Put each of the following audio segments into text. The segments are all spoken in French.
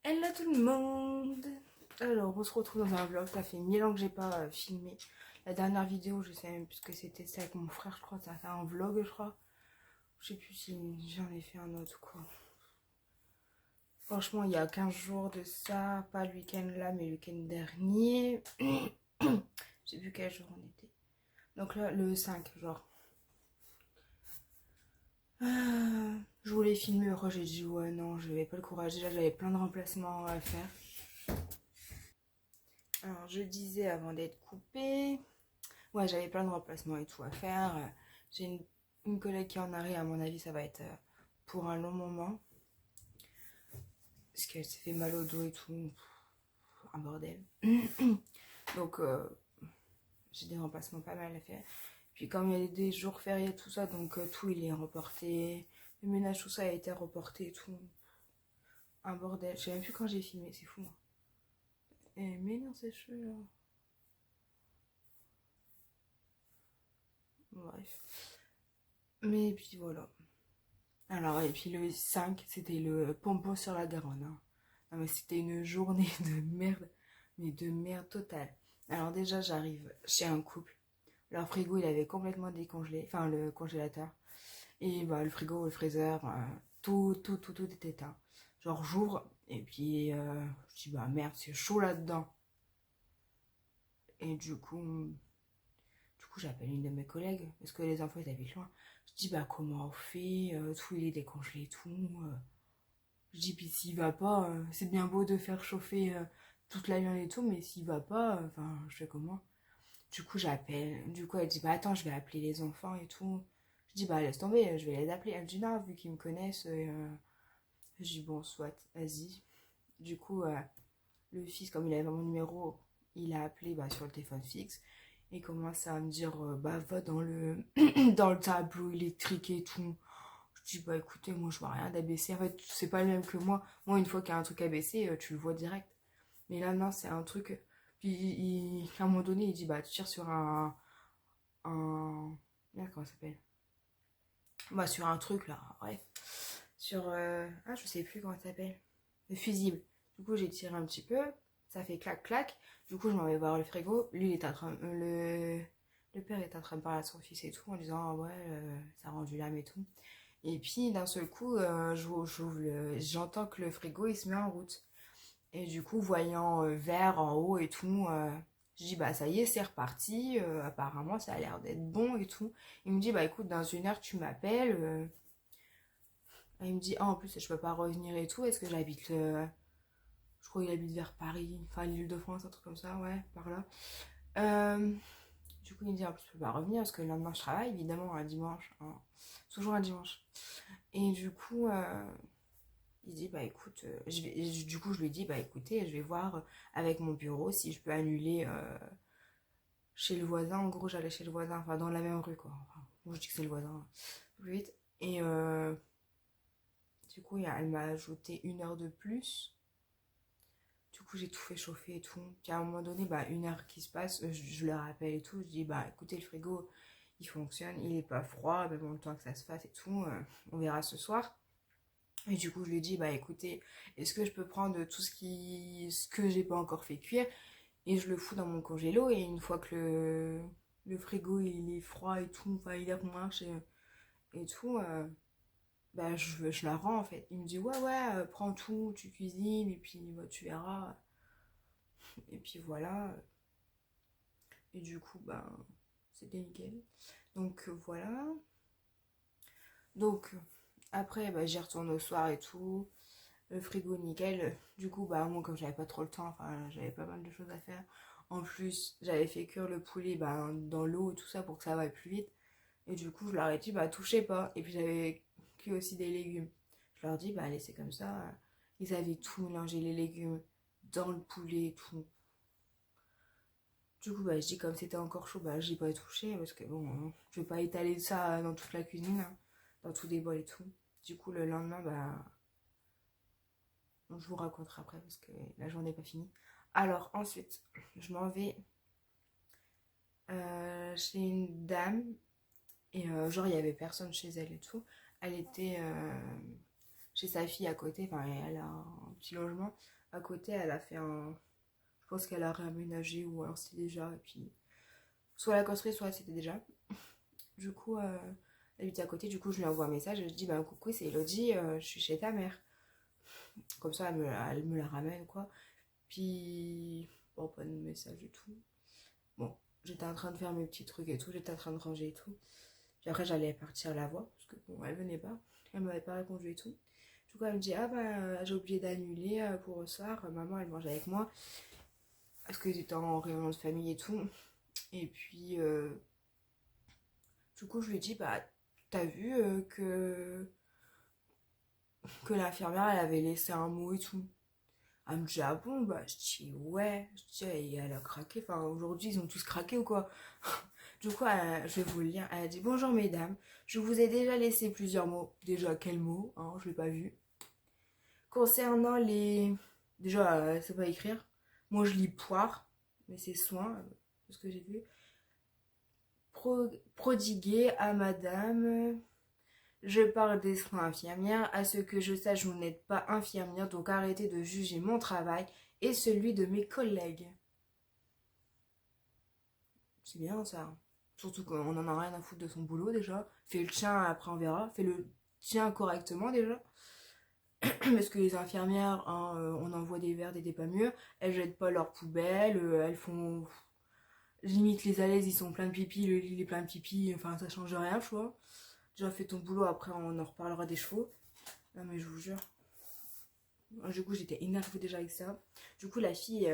Hello tout le monde. Alors on se retrouve dans un vlog, ça fait 1000 ans que j'ai pas filmé. La dernière vidéo, je sais même plus ce que c'était avec mon frère, je crois, ça a fait un vlog je crois. Je sais plus si j'en ai fait un autre ou quoi. Franchement il y a 15 jours de ça, pas le week-end là mais le week-end dernier. Je sais plus quel jour on était. Donc là le 5 genre. Je voulais filmer, après j'ai dit ouais non, j'avais pas le courage, déjà j'avais plein de remplacements à faire. Alors je disais avant d'être coupée. Ouais, j'avais plein de remplacements et tout à faire. J'ai une collègue qui est en arrêt, à mon avis, ça va être pour un long moment. Parce qu'elle s'est fait mal au dos et tout. Un bordel. Donc, j'ai des remplacements pas mal à faire. Puis, comme il y a des jours fériés, tout ça, donc tout il est reporté. Le ménage, tout ça a été reporté et tout. Un bordel. Je sais même plus quand j'ai filmé, c'est fou. Hein. Et mais non, c'est chaud là. Bref. Mais puis voilà. Alors, et puis le 5 c'était le pompon sur la Garonne. Hein. Non, mais c'était une journée de merde, mais de merde totale. Alors, déjà, j'arrive chez un couple. Leur frigo, il avait complètement décongelé, enfin, le congélateur. Et bah, le frigo, le freezer, tout était éteint. Genre, j'ouvre, et puis je dis, bah merde, c'est chaud là-dedans. Et du coup, j'appelle une de mes collègues, parce que les enfants, ils habitent loin. Je dis, bah comment on fait, tout il est décongelé, tout. Je dis, puis s'il va pas, c'est bien beau de faire chauffer toute la viande et tout, mais s'il va pas, enfin, je fais comment? Du coup, j'appelle. Du coup, elle dit, bah attends, je vais appeler les enfants et tout. Je dis, bah laisse tomber, je vais les appeler. Elle me dit, non, vu qu'ils me connaissent, je dis, bon, soit, vas-y. Du coup, le fils, comme il avait mon numéro, il a appelé bah, sur le téléphone fixe. Et commence à me dire, bah va dans le, dans le tableau électrique et tout. Je dis, bah écoutez, moi je vois rien d'ABC. En fait, c'est pas le même que moi. Moi, une fois qu'il y a un truc ABC, tu le vois direct. Mais là, non, c'est un truc. Puis, à un moment donné, il dit, bah tu tires sur un... Merde, comment ça s'appelle? Bah, sur un truc là, bref. Sur. Ah, je sais plus comment ça s'appelle. Le fusible. Du coup, j'ai tiré un petit peu. Ça fait clac, clac. Du coup, je m'en vais voir le frigo. Lui, il est en train. Le père est en train de parler à son fils et tout en disant, ah ouais, ça a rendu l'âme et tout. Et puis d'un seul coup, j'entends que le frigo il se met en route. Et du coup, voyant vert en haut et tout, je dis bah ça y est, c'est reparti. Apparemment, ça a l'air d'être bon et tout. Il me dit bah écoute, dans une heure tu m'appelles. Il me dit ah en plus je peux pas revenir et tout. Est-ce que j'habite je crois qu'il habite vers Paris, enfin l'Île-de-France, un truc comme ça, ouais, par là. Euh, du coup, il me dit en plus je peux pas revenir parce que le lendemain je travaille, évidemment un dimanche, hein. Toujours un dimanche. Et du coup, il dit bah écoute, du coup je lui dis bah écoutez, je vais voir avec mon bureau si je peux annuler chez le voisin. En gros, j'allais chez le voisin, enfin dans la même rue quoi. Enfin, bon, je dis que c'est le voisin, plus vite. Et du coup, elle m'a ajouté 1 heure de plus. Du coup, j'ai tout fait chauffer et tout. Puis à un moment donné, bah 1 heure qui se passe, je le rappelle et tout. Je dis bah écoutez, le frigo il fonctionne, il est pas froid, même en le temps que ça se fasse et tout. On verra ce soir. Et du coup, je lui dis, bah écoutez, est-ce que je peux prendre tout ce que j'ai pas encore fait cuire et je le fous dans mon congélo et une fois que le frigo il est froid et tout, enfin il est moins et tout, bah je la rends en fait. Il me dit, ouais, ouais, prends tout, tu cuisines et puis bah, tu verras. Et puis voilà. Et du coup, bah c'était nickel. Donc voilà. Donc après, bah, j'y retourne au soir et tout. Le frigo nickel. Du coup, bah moi comme j'avais pas trop le temps, enfin j'avais pas mal de choses à faire. En plus, j'avais fait cuire le poulet bah, dans l'eau et tout ça pour que ça aille plus vite. Et du coup, je leur ai dit bah touchez pas. Et puis j'avais cuit aussi des légumes. Je leur dis bah laissez comme ça. Ils avaient tout mélangé les légumes dans le poulet et tout. Du coup, bah je dis comme c'était encore chaud, bah j'ai pas touché parce que bon, hein, je vais pas étaler ça dans toute la cuisine, hein, dans tous les bols et tout. Du coup, le lendemain, bah je vous raconterai après parce que la journée n'est pas finie. Alors ensuite, je m'en vais chez une dame et genre il y avait personne chez elle et tout. Elle était chez sa fille à côté, enfin elle a un petit logement. À côté, elle a fait un... Je pense qu'elle a réaménagé ou alors c'était déjà. Et puis, soit elle a construit, soit c'était déjà. Du coup, elle habite à côté. Du coup, je lui envoie un message. Je lui dis, bah coucou, c'est Elodie, je suis chez ta mère. Comme ça, elle me la ramène, quoi. Puis, bon, pas de message du tout. Bon, j'étais en train de faire mes petits trucs et tout. J'étais en train de ranger et tout. Puis après, j'allais partir la voir. Parce que, bon, elle venait pas. Elle m'avait pas répondu et tout. Du coup, elle me dit, ah bah, j'ai oublié d'annuler pour ce soir. Maman, elle mange avec moi. Parce que j'étais en réunion de famille et tout. Et puis, du coup, je lui ai dit, bah, t'as vu que l'infirmière, elle avait laissé un mot et tout. Elle me dit, ah bon, bah, je dis, ouais. Je dis, elle a craqué. Enfin, aujourd'hui, ils ont tous craqué ou quoi? Du coup, je vais vous le lire. Elle a dit, bonjour mesdames, je vous ai déjà laissé plusieurs mots. Déjà, quels mots, hein, je l'ai pas vu. Concernant les... Déjà, elle sait pas écrire. Moi, je lis poire, mais c'est soin, de ce que j'ai vu. Prodiguer à madame... Je parle des soins infirmières. À ce que je sache, vous n'êtes pas infirmière, donc arrêtez de juger mon travail et celui de mes collègues. C'est bien ça. Surtout qu'on en a rien à foutre de son boulot déjà. Fais le tien, après on verra. Fais le tien correctement déjà. Parce que les infirmières, hein, on envoie des verres et des pas mûrs. Elles jettent pas leurs poubelles. Elles font... Limite les alaises, ils sont pleins de pipi. Le lit est plein de pipi. Enfin, ça change rien, je vois. Déjà fait ton boulot, après on en reparlera des chevaux. Non mais je vous jure. Du coup, j'étais énervée déjà avec ça. Du coup, la fille...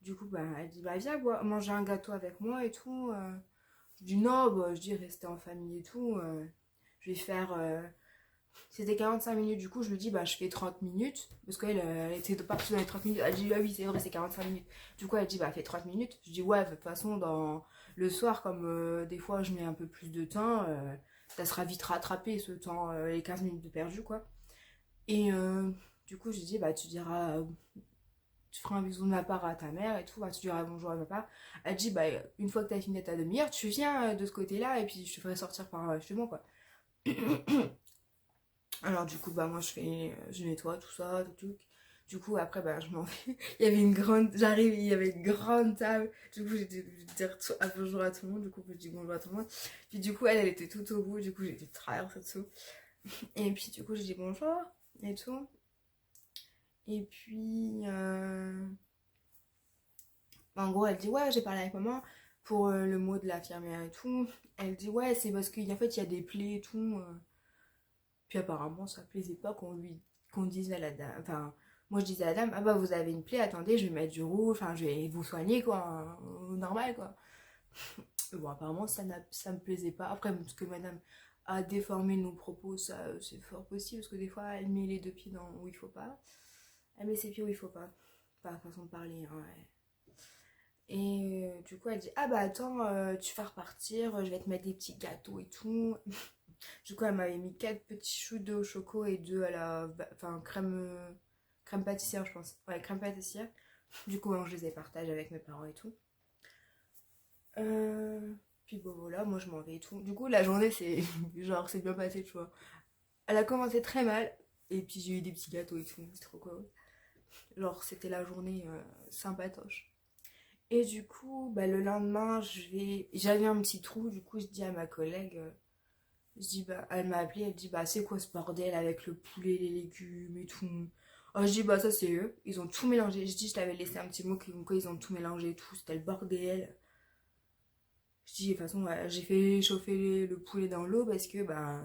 Du coup, bah, elle dit, bah viens manger un gâteau avec moi et tout. Je dis non, bah, je dis rester en famille et tout. Je vais faire... C'était 45 minutes, du coup je lui dis bah je fais 30 minutes. Parce qu'elle elle était partie dans les 30 minutes. Elle dit ah oui c'est vrai c'est 45 minutes. Du coup elle dit bah fais 30 minutes. Je dis ouais de toute façon dans le soir comme des fois je mets un peu plus de temps, ça sera vite rattrapé ce temps, les 15 minutes de perdu quoi. Et du coup je lui dis bah tu diras... tu feras un bisou de ma part à ta mère et tout, bah, tu diras bonjour à ma part. Elle dit, bah, une fois que t'as fini ta demi-heure, tu viens de ce côté-là et puis je te ferai sortir par chez moi, quoi. Alors, du coup, bah, moi, je nettoie tout ça, tout. Du coup, après, bah, je m'en vais. Il y avait une grande, j'arrive, il y avait une grande table. Du coup, j'ai dû dire bonjour à tout le monde. Du coup, je dis bonjour à tout le monde. Puis, du coup, elle était tout au bout. Du coup, j'ai dû traverser dessous. Et puis, du coup, j'ai dit bonjour et tout. Et puis, en gros, elle dit ouais, j'ai parlé avec maman pour le mot de l'infirmière et tout. Elle dit ouais, c'est parce qu'en fait, il y a des plaies et tout. Puis apparemment, ça plaisait pas qu'on dise à la dame. Enfin, moi je disais à la dame, ah bah vous avez une plaie, attendez, je vais mettre du rouge, enfin je vais vous soigner quoi, hein, normal quoi. Mais bon, apparemment, ça me plaisait pas. Après, parce que madame a déformé nos propos, ça c'est fort possible, parce que des fois, elle met les deux pieds dans où il faut pas. Elle met ses pieds où il faut pas. Pas façon de parler, hein, ouais. Et du coup, elle dit, ah bah attends, tu vas repartir, je vais te mettre des petits gâteaux et tout. Du coup, elle m'avait mis 4 petits choux, 2 au choco et 2 à la... Enfin, crème pâtissière, je pense. Ouais, crème pâtissière. Du coup, je les ai partagés avec mes parents et tout. Puis bon, voilà, moi je m'en vais et tout. Du coup, la journée, c'est... Genre, c'est bien passé, tu vois. Elle a commencé très mal. Et puis, j'ai eu des petits gâteaux et tout. C'est trop cool. Genre, c'était la journée sympatoche. Et du coup, bah, le lendemain, j'avais un petit trou. Du coup, je dis à ma collègue... Je dis, bah, elle m'a appelé, elle dit, bah, c'est quoi ce bordel avec le poulet, les légumes et tout. Oh, je dis, bah, ça, c'est eux. Ils ont tout mélangé. Je dis, je t'avais laissé un petit mot comme quoi ils ont tout mélangé et tout. C'était le bordel. Je dis, de toute façon, ouais, j'ai fait chauffer le poulet dans l'eau parce que, bah,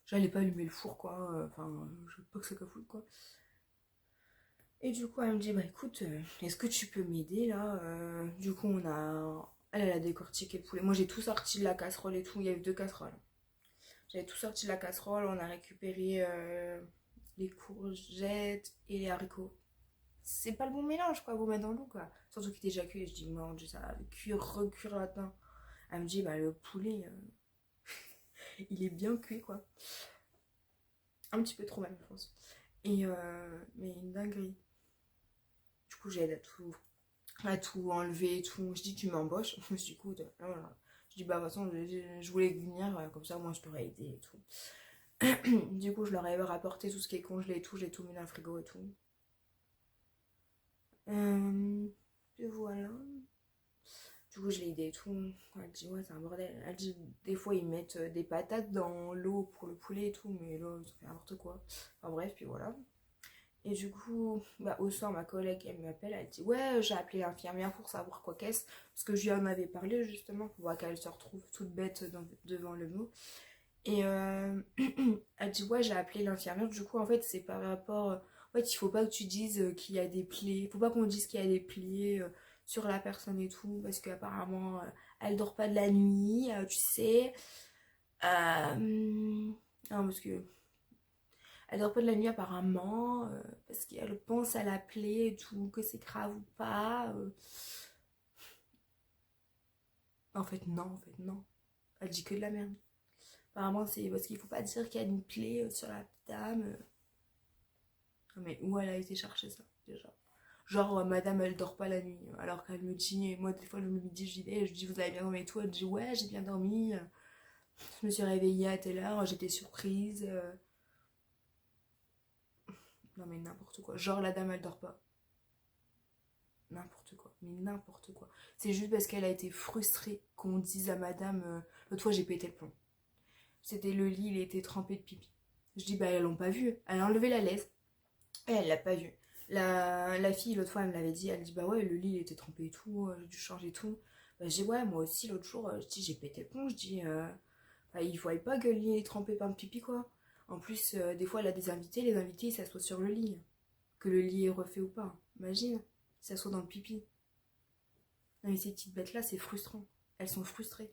j'allais pas allumer le four, quoi. Enfin, je veux pas que ça cafoute, quoi. Et du coup, elle me dit, bah, écoute, est-ce que tu peux m'aider, là Du coup, elle a décortiqué le poulet. Moi, j'ai tout sorti de la casserole et tout. Il y avait 2 casseroles. J'avais tout sorti de la casserole, on a récupéré les courgettes et les haricots. C'est pas le bon mélange quoi, vous mettre dans l'eau quoi. Surtout qu'il était déjà cuit. Je dis, mon dieu, ça va cuire, recuire là-dedans. Elle me dit, bah le poulet, il est bien cuit quoi. Un petit peu trop même, je pense. Et mais une dinguerie. Du coup, j'aide à tout enlever et tout. Je dis, tu m'embauches. Je me suis dit, écoute, voilà. Je dis, bah de toute façon, je voulais venir, comme ça, moi je t'aurais aidé et tout. Du coup, je leur ai rapporté tout ce qui est congelé et tout, j'ai tout mis dans le frigo et tout. Et voilà. Du coup, je l'ai aidé et tout. Elle dit, ouais, c'est un bordel. Elle dit, des fois, ils mettent des patates dans l'eau pour le poulet et tout, mais là, ça fait n'importe quoi. Enfin bref, puis voilà. Et du coup, bah, au soir, ma collègue, elle m'appelle, elle dit, ouais, j'ai appelé l'infirmière pour savoir quoi qu'est-ce. Parce que je lui en avais parlé, justement, pour voir qu'elle se retrouve toute bête devant le mot. Et elle dit, ouais, j'ai appelé l'infirmière. Du coup, en fait, c'est par rapport. En fait, il faut pas que tu dises qu'il y a des plaies. Faut pas qu'on dise qu'il y a des plaies sur la personne et tout. Parce qu'apparemment, elle dort pas de la nuit, tu sais. Non, parce que. Elle dort pas de la nuit, apparemment. Parce qu'elle pense à la plaie et tout, que c'est grave ou pas. En fait, non, en fait, non. Elle dit que de la merde. Apparemment, c'est parce qu'il faut pas dire qu'il y a une plaie sur la dame. Non, mais où elle a été chercher ça, déjà? Genre, madame, elle dort pas la nuit. Alors qu'elle me dit, et moi, des fois, le midi, j'y vais, je dis, vous avez bien dormi et tout. Elle dit, ouais, j'ai bien dormi. Je me suis réveillée à telle heure, j'étais surprise. Non, mais n'importe quoi. Genre, la dame, elle dort pas. N'importe quoi. Mais n'importe quoi. C'est juste parce qu'elle a été frustrée qu'on dise à madame, l'autre fois, j'ai pété le plomb. C'était le lit, il était trempé de pipi. Je dis, bah, elles l'ont pas vu. Elle a enlevé la laisse. Et elle l'a pas vu. La fille, l'autre fois, elle me l'avait dit. Elle dit, bah ouais, le lit, il était trempé et tout. J'ai dû changer tout. Bah, j'ai dit, ouais, moi aussi, l'autre jour, je dis, j'ai pété le plomb. Je dis, bah, il voit pas que le lit est trempé par le pipi, quoi. En plus, des fois, elle a des invités. Les invités, ils s'assoient sur le lit. Que le lit est refait ou pas. Imagine, ils s'assoient dans le pipi. Non, mais ces petites bêtes-là, c'est frustrant. Elles sont frustrées.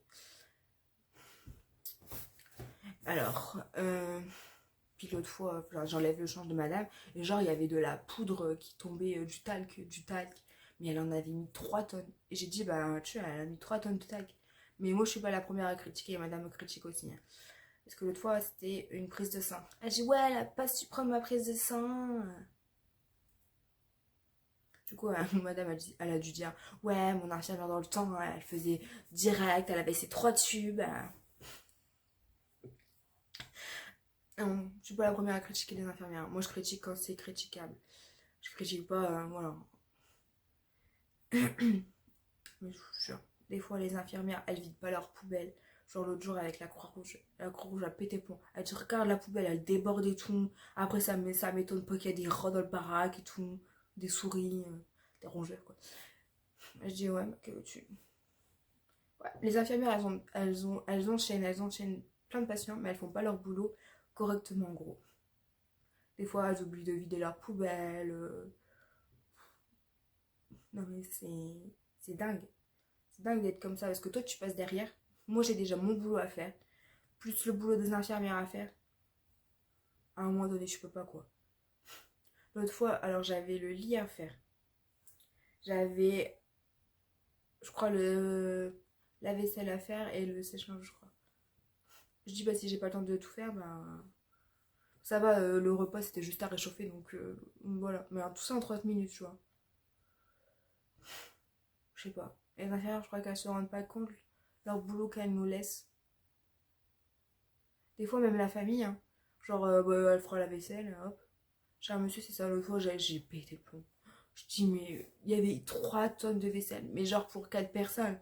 Alors, puis l'autre fois, j'enlève le change de madame, et genre, il y avait de la poudre qui tombait, du talc. Mais elle en avait mis 3 tonnes. Et j'ai dit, bah, tu vois, elle a mis 3 tonnes de talc. Mais moi, je suis pas la première à critiquer, et madame me critique aussi, hein. Parce que l'autre fois, c'était une prise de sang. Elle dit, ouais, elle a pas su prendre ma prise de sang. Du coup, madame, elle a dû dire, ouais, mon infirmière dans le temps, elle faisait direct, elle avait ses 3 tubes. Non, je suis pas la première à critiquer les infirmières. Moi, je critique quand c'est critiquable. Je critique pas, voilà. Mais je vous jure, des fois, les infirmières, elles vident pas leur poubelle. Genre l'autre jour avec la Croix-Rouge a pété plomb. Elle dit, regarde la poubelle, elle déborde et tout. Après, ça m'étonne pas qu'il y a des rats dans le baraque et tout. Des souris, des rongeurs, quoi. Je dis, ouais, que tu. Ouais. Les infirmières, elles enchaînent plein de patients, mais elles font pas leur boulot correctement, en gros. Des fois, elles oublient de vider leur poubelle. Non, mais c'est dingue. C'est dingue d'être comme ça parce que toi, tu passes derrière. Moi, j'ai déjà mon boulot à faire, plus le boulot des infirmières à faire. À un moment donné, je peux pas, quoi. L'autre fois, alors j'avais le lit à faire. J'avais, je crois, la vaisselle à faire et le sèche-linge, je crois. Je dis, bah, si j'ai pas le temps de tout faire, bah. Ça va, le repas c'était juste à réchauffer, donc voilà. Mais tout ça en 30 minutes, tu vois. Je sais pas. Les infirmières, je crois qu'elles se rendent pas compte leur boulot qu'elles nous laissent. Des fois, même la famille, hein. Genre, bah, elle fera la vaisselle, hop. Cher monsieur, c'est ça, l'autre fois, j'ai pété le plomb. Je dis, mais il y avait 3 tonnes de vaisselle, mais genre pour 4 personnes.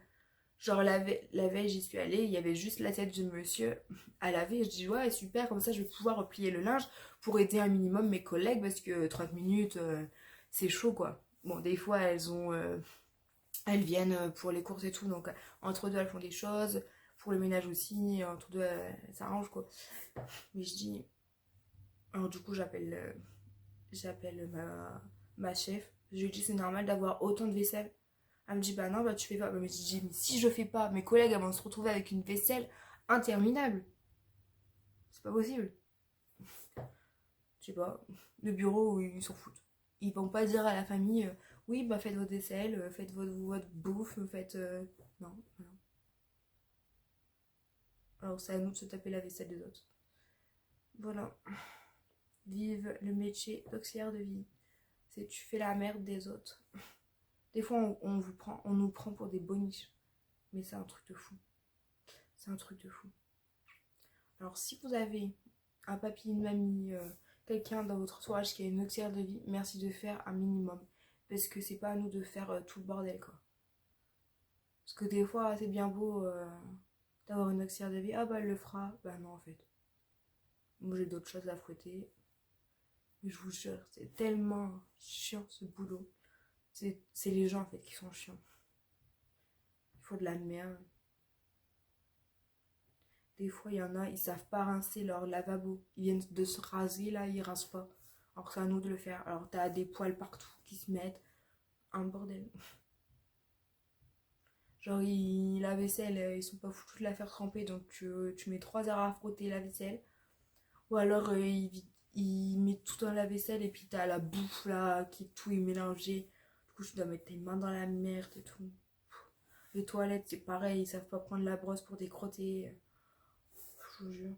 Genre, la veille, j'y suis allée, il y avait juste la tête du monsieur à laver. Je dis, ouais, super, comme ça, je vais pouvoir replier le linge pour aider un minimum mes collègues, parce que 30 minutes, c'est chaud, quoi. Bon, des fois, elles viennent pour les courses et tout, donc entre deux, elles font des choses. Pour le ménage aussi, entre deux, elles s'arrangent, quoi. Mais je dis, alors du coup, j'appelle ma chef. Je lui dis, c'est normal d'avoir autant de vaisselle. Elle me dit, bah non, bah tu fais pas. Mais je dis, mais si je fais pas, mes collègues elles vont se retrouver avec une vaisselle interminable. C'est pas possible. Je sais pas, le bureau, ils s'en foutent. Ils vont pas dire à la famille, oui, bah faites votre vaisselle, faites votre bouffe, faites. Non, non. Alors c'est à nous de se taper la vaisselle des autres. Voilà. Vive le métier d'auxiliaire de vie. C'est tu fais la merde des autres. Des fois, on nous prend pour des boniches. Mais c'est un truc de fou. C'est un truc de fou. Alors, si vous avez un papy, une mamie, quelqu'un dans votre entourage qui a une auxiliaire de vie, merci de faire un minimum. Parce que c'est pas à nous de faire tout le bordel, quoi. Parce que des fois, c'est bien beau d'avoir une auxiliaire de vie. Ah bah elle le fera. Bah non, en fait. Moi j'ai d'autres choses à fouetter. Mais je vous jure, c'est tellement chiant ce boulot. C'est les gens en fait qui sont chiants. Il faut de la merde. Des fois, il y en a, ils savent pas rincer leur lavabo. Ils viennent de se raser là, ils rincent pas. Alors c'est à nous de le faire. Alors t'as des poils partout qui se mettent. Un bordel. Genre, la vaisselle, ils sont pas foutus de la faire tremper, donc tu mets 3 heures à frotter la vaisselle. Ou alors, ils mettent tout dans la vaisselle et puis t'as la bouffe là, qui tout est mélangé. Du coup, tu dois mettre tes mains dans la merde et tout. Les toilettes, c'est pareil, ils savent pas prendre la brosse pour décrotter. Je vous jure.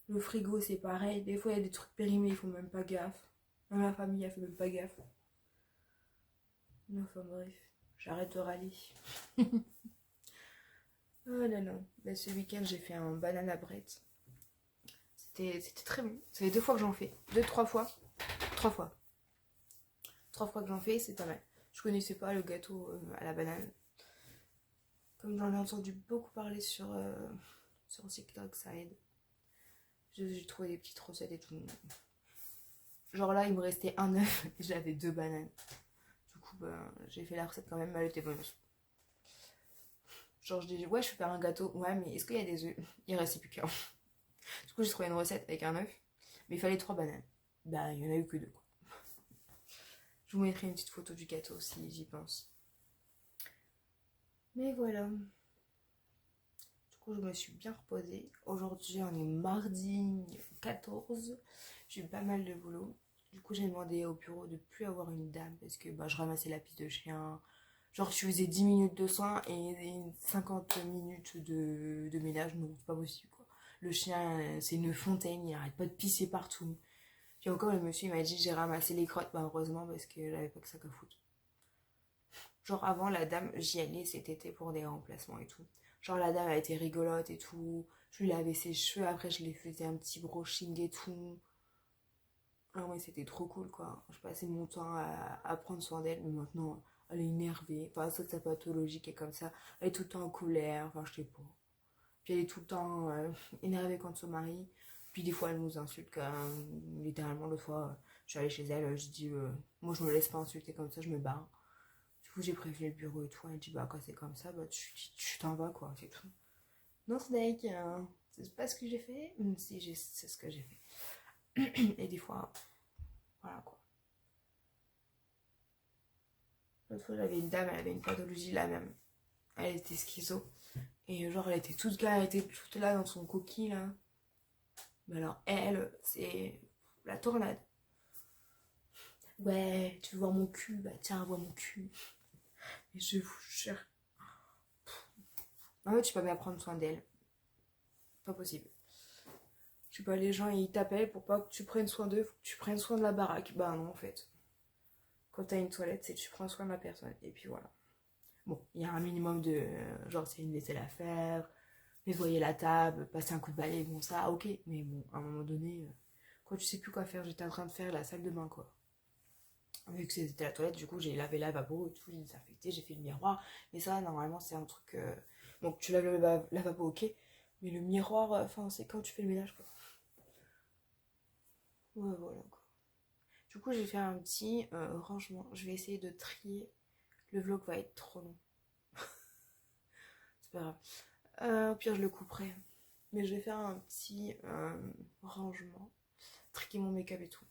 Le frigo, c'est pareil. Des fois, il y a des trucs périmés, ils font même pas gaffe. Même la famille, elle fait même pas gaffe. Enfin bref, j'arrête de râler. Oh là là. Ben, ce week-end, j'ai fait un banana bread. C'était très bon. Ça fait 2 fois que j'en fais. 2, 3 fois. 3 fois. 3 fois que j'en fais, c'est pas mal. Je connaissais pas le gâteau à la banane. Comme j'en ai entendu beaucoup parler sur TikTok, ça aide. J'ai trouvé des petites recettes et tout. Genre là, il me restait un œuf et j'avais 2 bananes. Du coup, ben, j'ai fait la recette quand même, elle était bonne. Genre, je dis, ouais, je vais faire un gâteau. Ouais, mais est-ce qu'il y a des œufs? Il restait plus qu'un. Du coup, j'ai trouvé une recette avec un œuf. Mais il fallait 3 bananes. Bah, il y en a eu que 2, quoi. Je vous mettrai une petite photo du gâteau si j'y pense. Mais voilà. Du coup, je me suis bien reposée. Aujourd'hui, on est mardi 14. J'ai eu pas mal de boulot. Du coup, j'ai demandé au bureau de plus avoir une dame parce que bah, je ramassais la pisse de chien. Genre, je faisais 10 minutes de soin et 50 minutes de ménage. Non, c'est pas possible, quoi. Le chien, c'est une fontaine, il arrête pas de pisser partout. Puis encore, le monsieur il m'a dit j'ai ramassé les crottes. Bah, heureusement, parce que j'avais pas que ça qu'à foutre. Genre, avant, la dame, j'y allais cet été pour des remplacements et tout. Genre, la dame, elle était rigolote et tout. Je lui lavais ses cheveux, après, je lui faisais un petit brushing et tout. Ah ouais, c'était trop cool, quoi. Je passais mon temps à prendre soin d'elle, mais maintenant, elle est énervée. Enfin, ça, sa pathologie qui est comme ça. Elle est tout le temps en colère, enfin, je sais pas. Puis elle est tout le temps énervée contre son mari. Puis des fois, elle nous insulte quand littéralement, l'autre fois, je suis allée chez elle, je dis, moi, je me laisse pas insulter comme ça, je me barre. Du coup, j'ai prévenu le bureau et tout. Elle dit, bah, quand c'est comme ça, bah, tu t'en vas, quoi, c'est tout. Non, Snake, c'est pas ce que j'ai fait. Si, c'est ce que j'ai fait. Et des fois, voilà, quoi. L'autre fois, j'avais une dame, elle avait une pathologie la même. Elle était schizo. Et genre, elle était elle était toute là dans son coquille, là. Mais alors, elle, c'est la tornade. Ouais, tu veux voir mon cul? Bah tiens, vois mon cul. Et je vous jure. En fait, tu peux pas prendre soin d'elle. Pas possible. Je sais pas, les gens, ils t'appellent pour pas que tu prennes soin d'eux, faut que tu prennes soin de la baraque. Bah non, en fait. Quand t'as une toilette, c'est que tu prends soin de la personne. Et puis voilà. Bon, il y a un minimum de... genre, c'est une vaisselle à faire, nettoyer la table, passer un coup de balai, bon, ça, ok. Mais bon, à un moment donné, quand tu sais plus quoi faire, j'étais en train de faire la salle de bain, quoi. Vu que c'était la toilette, du coup, j'ai lavé le lavabo et tout, j'ai désinfecté, j'ai fait le miroir. Mais ça, normalement, c'est un truc... Donc, tu laves le lavabo, ok. Mais le miroir, enfin, c'est quand tu fais le ménage, quoi. Ouais, voilà, quoi. Du coup, j'ai fait un petit rangement. Je vais essayer de trier. Le vlog va être trop long. C'est pas grave. Au pire, je le couperai. Mais je vais faire un petit rangement. Trier mon make-up et tout.